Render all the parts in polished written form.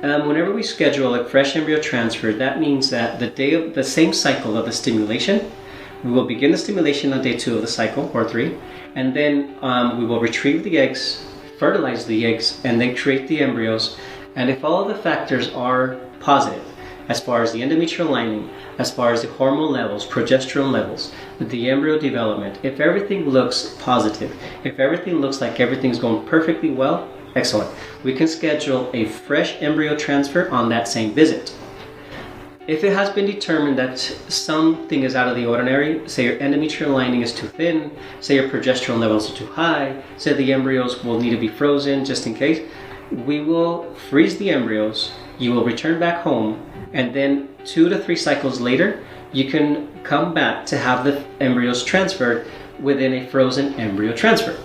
Whenever we schedule a fresh embryo transfer, that means that the day of the same cycle of the stimulation, we will begin the stimulation on day 2 of the cycle, or 3, and then we will retrieve the eggs, fertilize the eggs, and then create the embryos. And if all of the factors are positive, as far as the endometrial lining, as far as the hormone levels, progesterone levels, the embryo development, if everything looks positive, if everything looks like everything's going perfectly well, excellent. We can schedule a fresh embryo transfer on that same visit. If it has been determined that something is out of the ordinary, say your endometrial lining is too thin, say your progesterone levels are too high, say the embryos will need to be frozen just in case, we will freeze the embryos, you will return back home, and then 2 to 3 cycles later, you can come back to have the embryos transferred within a frozen embryo transfer.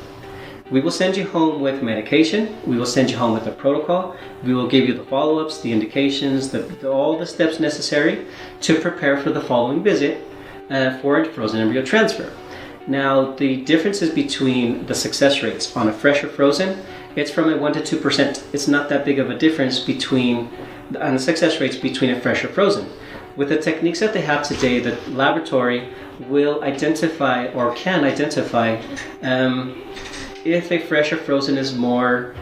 We will send you home with medication, we will send you home with a protocol, we will give you the follow-ups, the indications, all the steps necessary to prepare for the following visit for a frozen embryo transfer. Now, the differences between the success rates on a fresh or frozen, it's from a 1 to 2%. It's not that big of a difference on the success rates between a fresh or frozen. With the techniques that they have today, the laboratory will identify or can identify if a fresh or frozen is more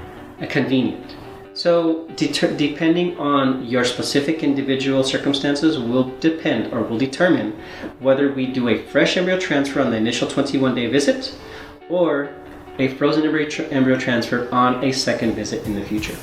convenient. So depending on your specific individual circumstances will determine whether we do a fresh embryo transfer on the initial 21-day visit or a frozen embryo transfer on a second visit in the future.